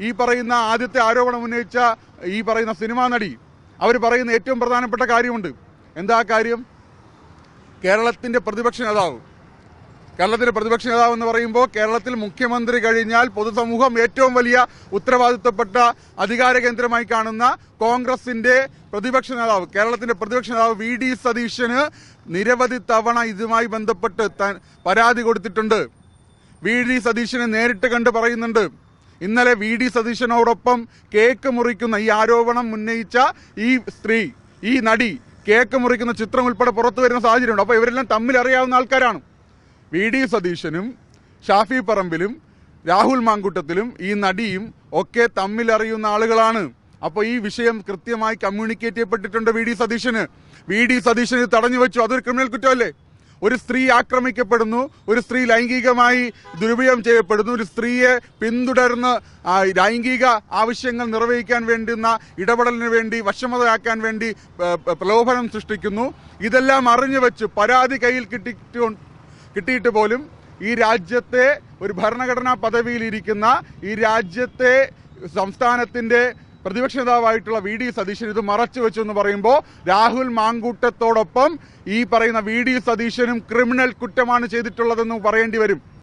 ഈ പറയുന്ന ആദ്യത്തെ ആരോപണം ഉന്നയിച്ച ഈ പറയുന്ന സിനിമാ നടി അവർ പറയുന്ന ഏറ്റവും പ്രധാനപ്പെട്ട കാര്യമുണ്ട്. എന്താ കാര്യം? കേരളത്തിന്റെ പ്രതിപക്ഷ നേതാവ് എന്ന് പറയുമ്പോൾ കേരളത്തിൽ മുഖ്യമന്ത്രി കഴിഞ്ഞാൽ പൊതുസമൂഹം ഏറ്റവും വലിയ ഉത്തരവാദിത്തപ്പെട്ട അധികാര കേന്ദ്രമായി കാണുന്ന കോൺഗ്രസിന്റെ കേരളത്തിന്റെ പ്രതിപക്ഷ നേതാവ് വി.ഡി. സതീശന് നിരവധി തവണ ഇതുമായി ബന്ധപ്പെട്ട് പരാതി കൊടുത്തിട്ടുണ്ട്. വി.ഡി. സതീശനെ നേരിട്ട് കണ്ട് പറയുന്നുണ്ട്. ഇന്നലെ വി.ഡി. സതീശനോടൊപ്പം കേക്ക് മുറിക്കുന്ന ഈ ആരോപണം ഉന്നയിച്ച ഈ നടി കേക്ക് മുറിക്കുന്ന ചിത്രം ഉൾപ്പെടെ പുറത്തു വരുന്ന സാഹചര്യമുണ്ട്. അപ്പോൾ ഇവരെല്ലാം തമ്മിൽ അറിയാവുന്ന ആൾക്കാരാണ്. വി.ഡി. സതീശനും ഷാഫി പറമ്പിലും രാഹുൽ മാങ്കൂട്ടത്തിലും ഈ നടിയും ഒക്കെ തമ്മിൽ അറിയുന്ന ആളുകളാണ്. അപ്പോൾ ഈ വിഷയം കൃത്യമായി കമ്മ്യൂണിക്കേറ്റ് ചെയ്യപ്പെട്ടിട്ടുണ്ട് വി.ഡി. സതീശന് തടഞ്ഞു വെച്ചു. അതൊരു ക്രിമിനൽ കുറ്റമല്ലേ? ഒരു സ്ത്രീ ആക്രമിക്കപ്പെടുന്നു, ഒരു സ്ത്രീ ലൈംഗികമായി ദുരുപയോഗം ചെയ്യപ്പെടുന്നു, ഒരു സ്ത്രീയെ പിന്തുടർന്ന് ലൈംഗിക ആവശ്യങ്ങൾ നിർവഹിക്കാൻ വേണ്ടുന്ന ഇടപെടലിന് വേണ്ടി വശമതയാക്കാൻ വേണ്ടി പ്രലോഭനം സൃഷ്ടിക്കുന്നു. ഇതെല്ലാം അറിഞ്ഞു വെച്ച് പരാതി കയ്യിൽ കിട്ടിയിട്ട് പോലും ഈ രാജ്യത്തെ ഒരു ഭരണഘടനാ പദവിയിലിരിക്കുന്ന ഈ രാജ്യത്തെ സംസ്ഥാനത്തിന്റെ പ്രതിപക്ഷ നേതാവായിട്ടുള്ള വി.ഡി. സതീശൻ ഇത് മറച്ചു വെച്ചു എന്ന് പറയുമ്പോൾ രാഹുൽ മാങ്കൂട്ടത്തോടൊപ്പം ഈ പറയുന്ന വി.ഡി. സതീശനും ക്രിമിനൽ കുറ്റമാണ് ചെയ്തിട്ടുള്ളതെന്ന് പറയേണ്ടി വരും.